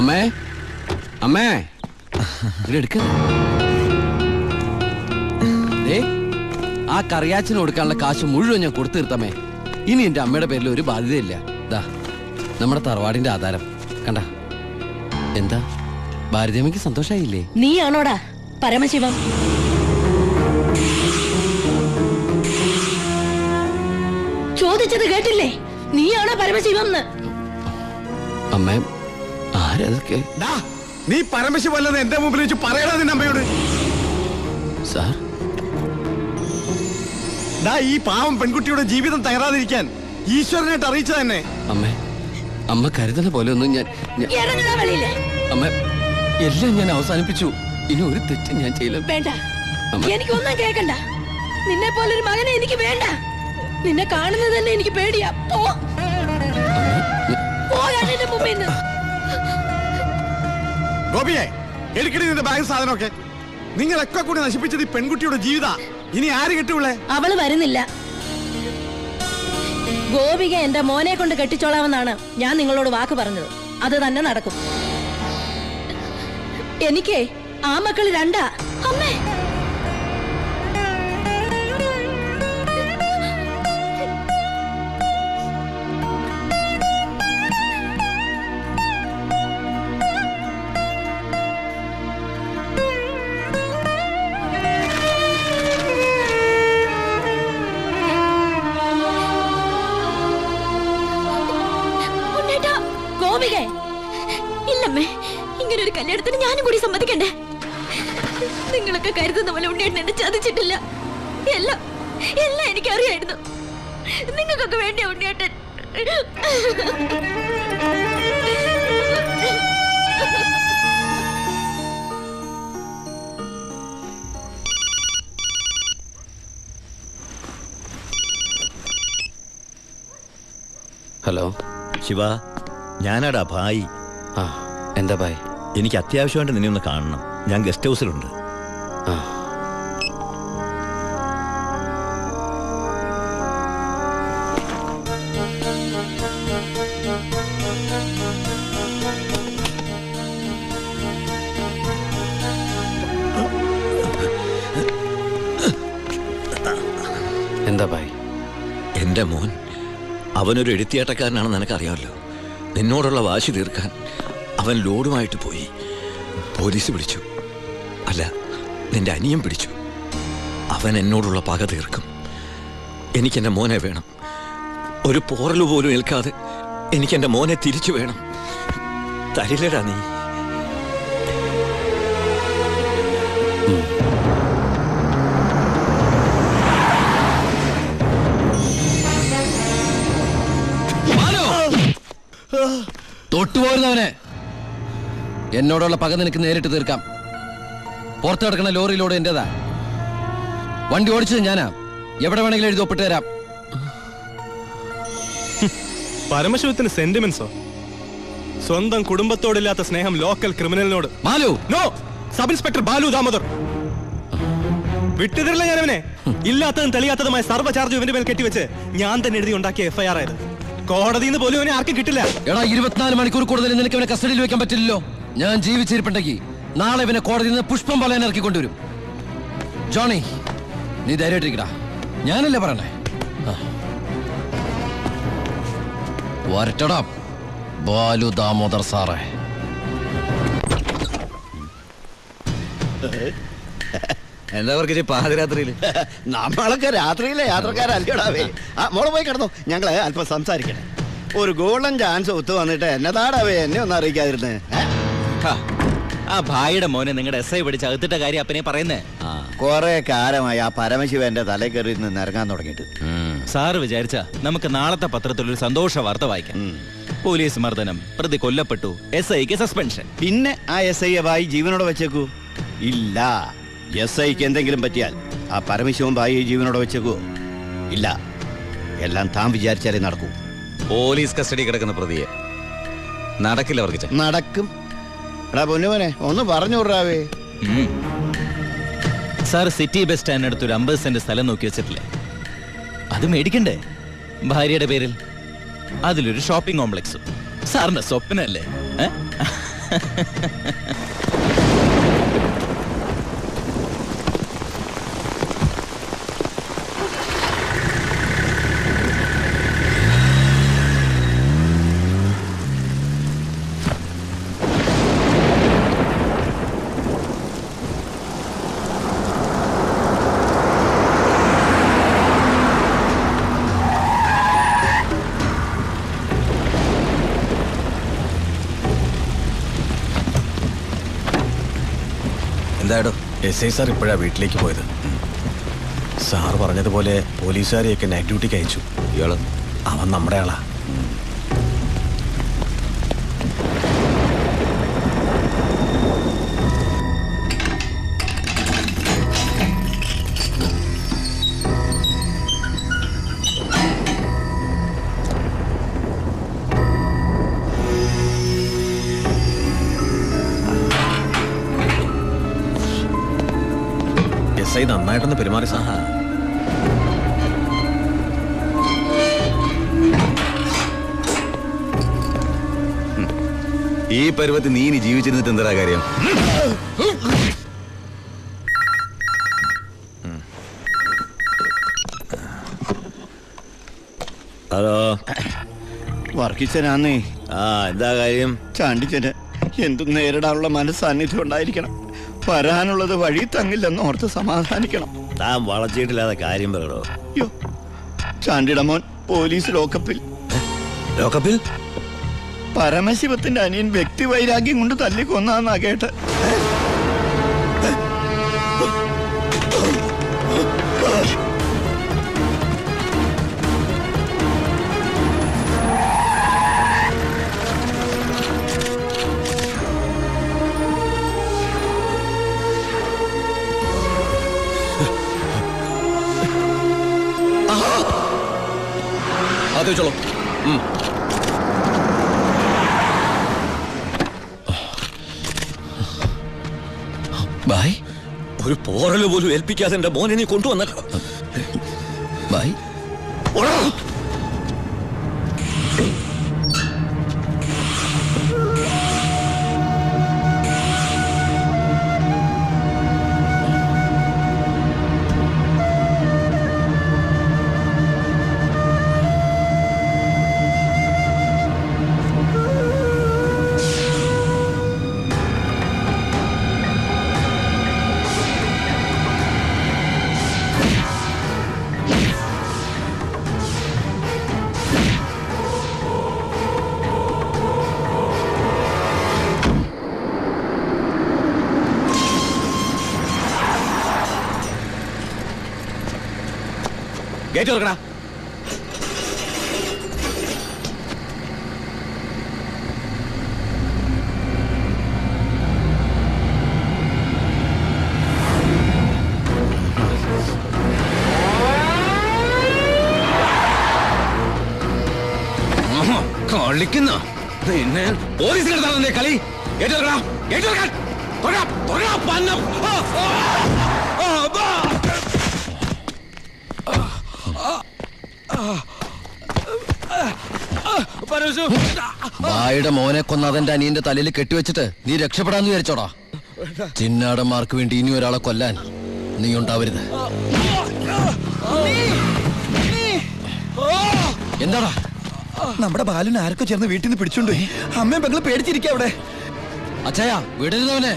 അമ്മേ അമ്മേ എടുക്ക. ആ കറിയാച്ചിന് കൊടുക്കാനുള്ള കാശ് മുഴുവൻ ഞാൻ കൊടുത്തു തീർത്തമ്മേ. ഇനി എന്റെ അമ്മയുടെ പേരിൽ ഒരു ബാധ്യതയില്ല. ദാ നമ്മുടെ തറവാടിന്റെ ആധാരം കണ്ട. എന്താ ഭാരതിയമ്മയ്ക്ക് സന്തോഷായില്ലേ? നീയാണോടാ പരമശിവം? ചോദിച്ചത് കേട്ടില്ലേ? നീയാണോ പരമശിവം? അമ്മ ആരതൊക്കെ? നീ പരമശിവല്ലെന്ന് എന്റെ മുമ്പിൽ വെച്ച് പറയണ നിന്റെ അമ്മയോട്. സാർ ഈ പാവം പെൺകുട്ടിയുടെ ജീവിതം തകരാതിരിക്കാൻ ഈശ്വരനായിട്ട് അറിയിച്ച തന്നെ. അമ്മേ അമ്മ കരുതുന്ന പോലെ ഒന്നും ഞാൻ അമ്മ എല്ലാം ഞാൻ അവസാനിപ്പിച്ചു. ഇനി ഒരു തെറ്റും ഞാൻ ചെയ്യില്ല. വേണ്ട, എനിക്കൊന്നും കേൾക്കണ്ട. നിന്നെ പോലൊരു മകനെ എനിക്ക് വേണ്ട. നിന്നെ കാണുന്നത് തന്നെ എനിക്ക് പേടിയാ. ഗോപിയെ എടുക്കടി നിന്റെ ബാഗ് സാധനമൊക്കെ. നിങ്ങളൊക്കെ കൂടി നശിപ്പിച്ചത് ഈ പെൺകുട്ടിയുടെ ജീവിത. ഇനി ആര് കെട്ടുള്ളേ? അവള് വരുന്നില്ല. ഗോപിക എന്റെ മോനെ കൊണ്ട് കെട്ടിച്ചോളാമെന്നാണ് ഞാൻ നിങ്ങളോട് വാക്ക് പറഞ്ഞത്. അത് തന്നെ നടക്കും. എനിക്ക് ആ മക്കള് രണ്ടാ. അമ്മേ ഇല്ലമ്മേ, ഇങ്ങനൊരു കല്യാണത്തിന് ഞാനും കൂടി സമ്മതിക്കണ്ടേ? നിങ്ങളൊക്കെ കരുതുന്ന പോലെ ഉണ്ണിയേട്ടൻ എന്നെ ചതിച്ചിട്ടില്ല. എല്ലാം എല്ലാം എനിക്കറിയായിരുന്നു. നിങ്ങൾക്കൊക്കെ വേണ്ടിയ ഉണ്ണിയേട്ടൻ. ഹലോ ശിവ, ഞാനാടാ ഭായി. എന്താ ഭായ്? എനിക്ക് അത്യാവശ്യമായിട്ട് നിന്നെ ഒന്ന് കാണണം. ഞാൻ ഗസ്റ്റ് ഹൗസിലുണ്ട്. എന്താ ഭായ്? എന്റെ മോൻ അവനൊരു എഴുത്തിയാട്ടക്കാരനാണെന്ന് നിനക്കറിയാമല്ലോ. നിന്നോടുള്ള വാശി തീർക്കാൻ അവൻ ലോഡുമായിട്ട് പോയി. പോലീസ് പിടിച്ചു. അല്ല, നിന്റെ അനിയൻ പിടിച്ചു. അവൻ എന്നോടുള്ള പക തീർക്കും. എനിക്കെൻ്റെ മോനെ വേണം. ഒരു പോറല് പോലും ഏൽക്കാതെ എനിക്കെൻ്റെ മോനെ തിരിച്ചു വേണം. തരില്ലടാ നീ. തൊട്ടുപോരുന്നവനെ, എന്നോടുള്ള പക നിനക്ക് നേരിട്ട് തീർക്കാം. പുറത്തു കിടക്കുന്ന ലോറിയിലൂടെ എന്റേതാ. വണ്ടി ഓടിച്ചത് ഞാനാ. എവിടെ വേണമെങ്കിലും എഴുതി ഒപ്പിട്ട് തരാം. പരമശിവത്തിന് സെന്റിമെന്റ്സോ? സ്വന്തം കുടുംബത്തോടില്ലാത്ത സ്നേഹം ലോക്കൽ ക്രിമിനലിനോട്. മാലു, നോ. Sub inspector Balu Damodar. വിട്ടുതരില്ല ഞാനവനെ. ഇല്ലാത്തതും തെളിയാത്തതുമായ സർവ്വ ചാർജ് ഇവന്റെ മേൽ കെട്ടിവെച്ച് ഞാൻ തന്നെ എഴുതി ഉണ്ടാക്കിയ FIR ആയത്. കോടതിയിൽ നിന്ന് പോലും അവനെ ആർക്കും കിട്ടില്ല. എടാ, 24 മണിക്കൂർ കൂടുതൽ നിനക്ക് അവനെ കസ്റ്റഡിയിൽ വെക്കാൻ പറ്റില്ലല്ലോ. ഞാൻ ജീവിച്ചിരിപ്പുണ്ടെങ്കിൽ നാളെ ഇവനെ കോടതിയിൽ നിന്ന് പുഷ്പം പോലെ ഇറക്കിക്കൊണ്ടുവരും. ജോണി, നീ ധൈര്യമായിട്ടിരിക്കടാ. ഞാനല്ലേ പറയണേ. വരട്ടടാ ബാലു ദാമോദർ സാറേ. എന്താ പറഞ്ഞ പാതിരാത്രിയിൽ? നമ്മളൊക്കെ രാത്രിയിലെ യാത്രക്കാരല്ലേടാവേ. മോളെ പോയി കിടന്നു. ഞങ്ങള് അല്പം സംസാരിക്കണേ. ഒരു ഗോൾഡൻ ചാൻസ് ഒത്തു വന്നിട്ട് എന്നതാടാവേ എന്നെ ഒന്നും അറിയിക്കാതിരുന്നേ. ആ ഭായിയുടെ മോനെ നിങ്ങളുടെ SI പിടിച്ച് അകത്തിട്ട കാര്യം അപ്പനെ പറയുന്നേ. കൊറേ കാലമായി ആ പരമശിവന്റെ തലേ കയറി നിന്ന് ഇറങ്ങാൻ തുടങ്ങിയിട്ട്. സാറ് വിചാരിച്ച നമുക്ക് നാളത്തെ പത്രത്തിൽ ഒരു സന്തോഷ വാർത്ത വായിക്കാം. പോലീസ് മർദ്ദനം, പ്രതി കൊല്ലപ്പെട്ടു, SIക്ക് സസ്പെൻഷൻ. പിന്നെ ആ SI ഭായി ജീവനോടെ വെച്ചേക്കൂ? ഇല്ല. SIക്ക് എന്തെങ്കിലും പറ്റിയാൽ ആ പരമശിവൻ ഭായി ജീവനോടെ വെച്ചേക്കൂ? ഇല്ല. എല്ലാം താൻ വിചാരിച്ചാലേ നടക്കൂ. പോലീസ് കസ്റ്റഡി കിടക്കുന്ന പ്രതിയെ നടക്കില്ല. അവർക്ക് നടക്കും. എടാ പൊന്നുമോനെ, ഒന്ന് പറഞ്ഞു വിടാവേ. സാർ സിറ്റി ബസ് സ്റ്റാൻഡിനടുത്ത് ഒരു 50 സെന്റ് സ്ഥലം നോക്കി വെച്ചിട്ടില്ലേ? അത് മേടിക്കണ്ടേ ഭാര്യയുടെ പേരിൽ? അതിലൊരു ഷോപ്പിംഗ് കോംപ്ലക്സും. സാറിന്റെ സ്വപ്നല്ലേ? എന്താടോ? SI സാർ ഇപ്പോഴാ വീട്ടിലേക്ക് പോയത്. സാർ പറഞ്ഞതുപോലെ പോലീസുകാരെയൊക്കെ നൈറ്റ് ഡ്യൂട്ടിക്ക് അയച്ചു. ഇയാള് അവൻ നമ്മുടെ ആളാ. SI നന്നായിട്ടൊന്ന് പെരുമാറി സാർ. ഈ പരുവത്തിൽ നീ ഇനി ജീവിച്ചിരുന്നിട്ട് എന്താ കാര്യം? ഹലോ, വർക്കിച്ചനാന്നേ. എന്താ കാര്യം? ചാണ്ടിച്ചന് എന്തും നേരിടാനുള്ള മനസ്സാന്നിധ്യം ഉണ്ടായിരിക്കണം. വരാനുള്ളത് വഴി തങ്ങില്ലെന്ന് ഓർത്ത് സമാധാനിക്കണം. താൻ വളച്ചിട്ടില്ലാതെ കാര്യം പറയണോ? അയ്യോ, ചാണ്ടിയുടെ മോൻ പോലീസ് ലോക്കപ്പിൽ. ലോക്കപ്പിൽ? പരമശിവത്തിന്റെ അനിയൻ വ്യക്തി വൈരാഗ്യം കൊണ്ട് തല്ലിക്കൊന്നാന്നാ കേട്ട്. അത് വെച്ചോളൂ. ബായ്, ഒരു പോറല് പോലും ഏൽപ്പിക്കാതെ എന്റെ മോനെ നീ കൊണ്ടുവന്നല്ലോ. ബായ്. ഗേറ്റ് തുറക്കടാ. കളിക്കുന്ന പിന്നെ പോലീസിലെടുത്താ കളി. ഗേറ്റ് തുറക്കടാ. ഗേറ്റ് തുറക്കാൻ. പന്നം. ബായുടെ മോനെ കൊന്ന അതെന്റെ അനിയന്റെ തലയിൽ കെട്ടിവെച്ചിട്ട് നീ രക്ഷപ്പെടാന്ന് വിചാരിച്ചോടാ? ചിന്നാടന്മാർക്ക് വേണ്ടി ഇനി ഒരാളെ കൊല്ലാൻ നീ ഉണ്ടാവരുത്. എന്താടാ? നമ്മുടെ ബാലുവിനെ ആർക്കോ ചേർന്ന് വീട്ടിൽ നിന്ന് പിടിച്ചോണ്ടോയി. അമ്മയും പെങ്ങള് പേടിച്ചിരിക്കുക അവിടെ. അച്ഛായ വിടരുന്നവനെ.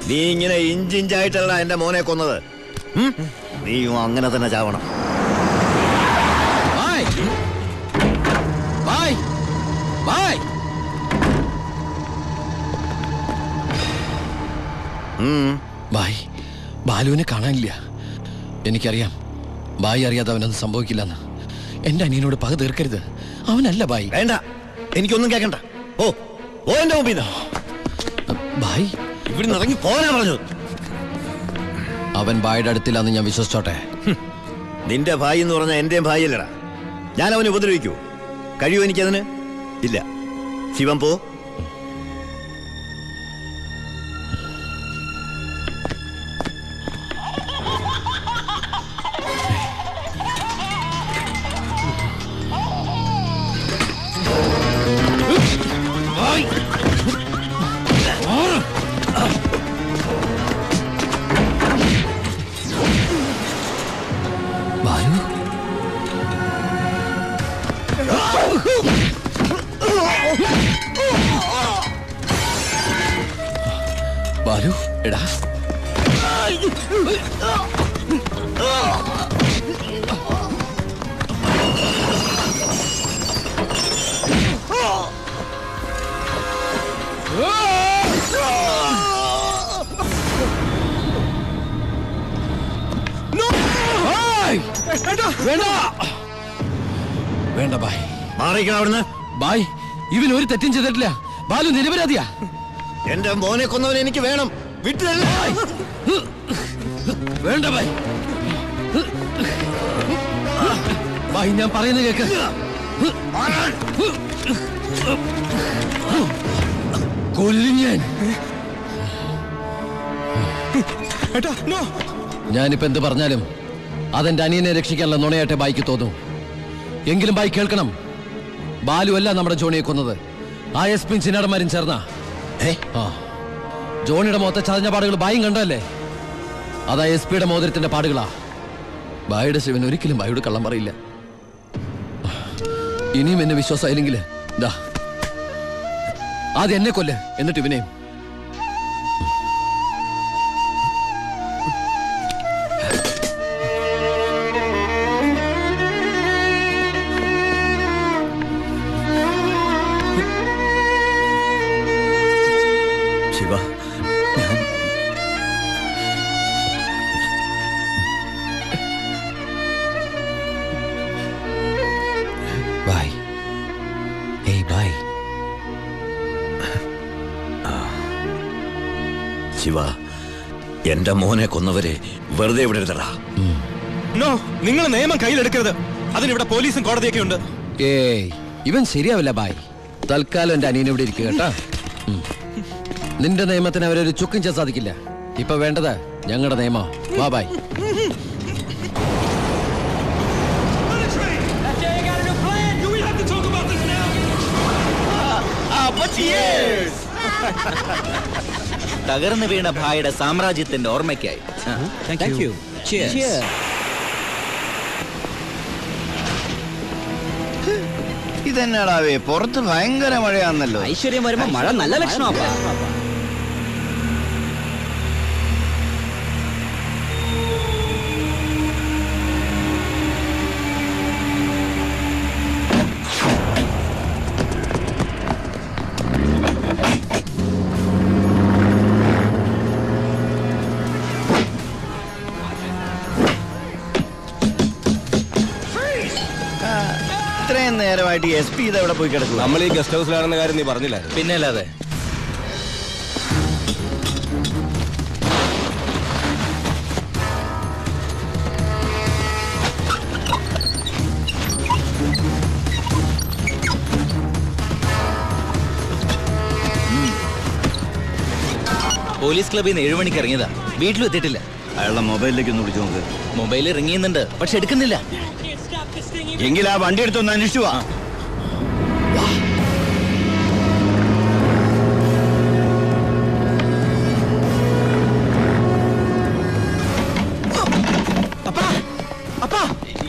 നീ ഇങ്ങനെ ഇഞ്ചിഞ്ചായിട്ടല്ല എന്റെ മോനെ കൊന്നത്. നീയും അങ്ങനെ തന്നെ ചാവണം. ബായ്, ബാലുവിനെ കാണാനില്ല. എനിക്കറിയാം ബായി അറിയാതെ അവനൊന്നും സംഭവിക്കില്ലെന്ന്. എന്റെ അനിയനോട് പക തീർക്കരുത്. അവനല്ല ബായി. വേണ്ട, എനിക്കൊന്നും കേൾക്കണ്ട. ഓ ഓ എന്റെ മുമ്പിൽ ബായി, ഇവിടുന്ന് ഇറങ്ങി പോകാനാ പറഞ്ഞു. അവൻ ബായുടെ അടുത്തില്ലാന്ന് ഞാൻ വിശ്വസിച്ചോട്ടെ? നിന്റെ ഭായി എന്ന് പറഞ്ഞാൽ എന്റെയും ഭായിയല്ലടാ. ഞാൻ അവനെ ഉപദ്രവിക്കൂ? കഴിയോ എനിക്കതിന്? ഇല്ല. ശിവൻ പോ. ബാലു ബാലു എടാ വേണ്ട വേണ്ട ബായ് മാറിക്കണം അവിടുന്ന്. ബായ് ഇവൻ ഒരു തെറ്റും ചെയ്തിട്ടില്ല. ബാലു നിരപരാധിയാ. എന്റെ മോനെ കൊന്നവൻ എനിക്ക് വേണം. വിട്ടില്ല. വേണ്ട ബായ്. ബായ് ഞാൻ പറയുന്നത് കേക്ക്. കൊല്ലും ഞാൻ. ഞാനിപ്പോ എന്ത് പറഞ്ഞാലും അതെന്റെ അനിയനെ രക്ഷിക്കാനുള്ള നുണയായിട്ടെ ബായിക്ക് തോന്നും. എങ്കിലും ബായി കേൾക്കണം, ബാലു അല്ല നമ്മുടെ ജോണിയെ കൊന്നത്. ആ എസ് പിയും ചിന്നാടന്മാരും ചേർന്ന ജോണിയുടെ മുഖത്തെ ചതഞ്ഞ പാടുകൾ ബായും കണ്ടല്ലേ? അതാ എസ് പിയുടെ മോതിരത്തിന്റെ പാടുകളാ. ബായുടെ ശിവൻ ഒരിക്കലും ബായോട് കള്ളം പറയില്ല. ഇനിയും എന്നെ വിശ്വാസമായില്ലെങ്കിൽ ആദ്യം എന്നെ കൊല്ല്, എന്നിട്ട് ഇവനെയും. ശിവ, ഞാൻ ബായ്. ഏയ് ബായ്. ശിവ, എന്റെ മോനെ കൊന്നവരെ വെറുതെ വിടരുതടാ. നോ, നിങ്ങൾ നിയമം കയ്യിലെടുക്കരുത്. അതിനിവിടെ പോലീസും കോടതിയൊക്കെ ഉണ്ട്. ഏയ് ഇവൻ ശരിയാവില്ല ബായ്. തൽക്കാലം എന്റെ അനിയനെ ഇവിടെ ഇരിക്കുക കേട്ടാ. നിന്റെ നിയമത്തിന് അവരൊരു ചുക്കും ചെയ്യാൻ സാധിക്കില്ല. ഇപ്പൊ വേണ്ടത് ഞങ്ങളുടെ നിയമം. വാ ബായ്. തകർന്നു വീണ ഭായിയുടെ സാമ്രാജ്യത്തിന്റെ ഓർമ്മയ്ക്കായി. ഇതെന്നാടാവേ, പുറത്ത് ഭയങ്കര മഴയാന്നല്ലോ. ഐശ്വര്യം വരുമ്പോ മഴ നല്ല ലക്ഷണമാ. ഇത്രയും നേരമായിട്ട് എസ് പി ഇതെവിടെ പോയി കിടക്കുക? നമ്മൾ ഈ ഗസ്റ്റ് ഹൗസിലാണെന്ന കാര്യം നീ പറഞ്ഞില്ലായിരുന്നു? പിന്നെ അല്ലാതെ. പോലീസ് ക്ലബിൽ നിന്ന് 7 മണിക്ക് ഇറങ്ങിയതാ. വീട്ടിലും എത്തിയിട്ടില്ല. അയാളുടെ മൊബൈലിലേക്ക് ഒന്ന് വിളിച്ചു നോക്ക്. മൊബൈൽ റിങ് ചെയ്യുന്നുണ്ട്, പക്ഷെ എടുക്കുന്നില്ല. എങ്കിൽ ആ വണ്ടി എടുത്തൊന്ന് അന്വേഷിച്ചു വാ.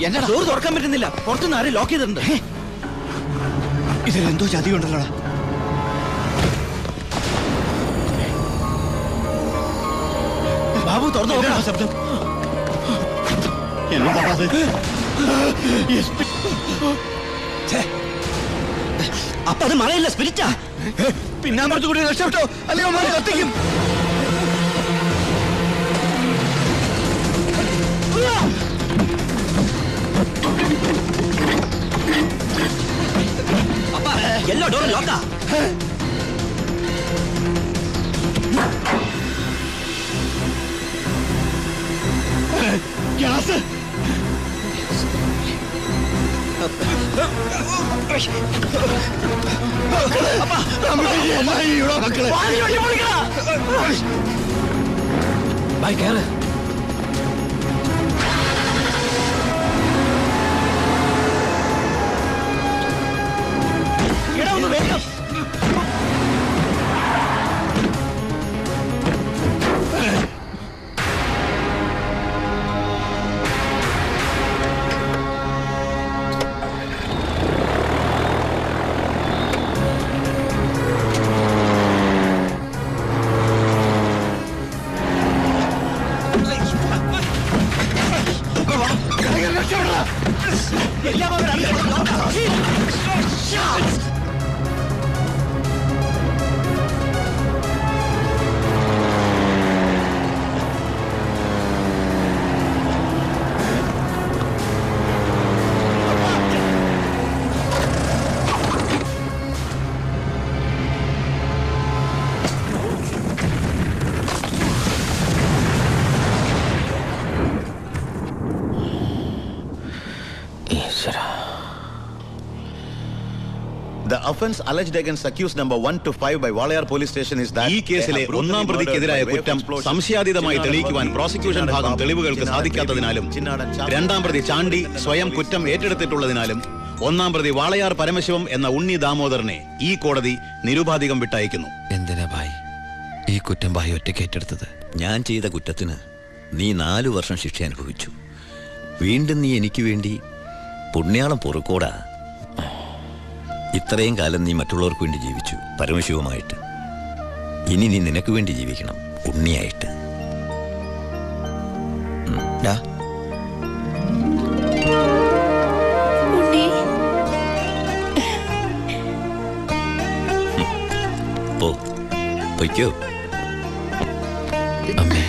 എന്നാ ഡോർ തുറക്കാൻ പറ്റുന്നില്ല. പുറത്തുനിന്ന് ആരും ലോക്ക് ചെയ്തിട്ടുണ്ട്. ഇതിലെന്തോ ചതി ഉണ്ടല്ലോടാ. ബാബു തുറന്നു നോക്കണം. ശബ്ദം അപ്പൊ അത് മഴയില്ല, സ്പിരിറ്റാ. പിന്നാമ്പുറത്ത് കൂടി രക്ഷപ്പെട്ടോ, അല്ലെങ്കിൽ കത്തിക്കും. എല്ലാ ഡോറും ലോക്കാ. ഗ്യാസ്. ബായ് കേറ്. offense alleged against accused number 1 to 5 by Walayar police station is that ഈ കേസിലെ ഒന്നാം പ്രതിക്കെതിരായ കുറ്റം സംശയാതീതമായി തെളിയിക്കുവാൻ പ്രോസിക്യൂഷൻ ഭാഗം തെളിവുകൾക്ക് സാധിക്കാത്തതിനാലും രണ്ടാം പ്രതി ചാണ്ടി സ്വയം കുറ്റം ഏറ്റെടുത്തിട്ടുള്ളതിനാലും ഒന്നാം പ്രതി വാളയാർ പരമശിവം എന്ന ഉണ്ണി ദാമോദരനെ ഈ കോടതി നിരുപാധികം വിട്ടയക്കുന്നു. എന്തിനാ ഭായ് ഈ കുറ്റം ഭായ് ഒറ്റയ്ക്ക് ഏറ്റെടുത്തത്? ഞാൻ ചെയ്ത കുറ്റത്തിന് നീ 4 വർഷം ശിക്ഷ അനുഭവിച്ചു. വീണ്ടും നീ എനിക്ക് വേണ്ടി പുണ്യാളം പൊറുക്കോടാ. ഇത്രയും കാലം നീ മറ്റുള്ളവർക്ക് വേണ്ടി ജീവിച്ചു പരമശിവമായിട്ട്. ഇനി നീ നിനക്ക് വേണ്ടി ജീവിക്കണം ഉണ്ണിയായിട്ട്. ഉണ്ണി, പൊയ്ക്കോ അമ്മേ.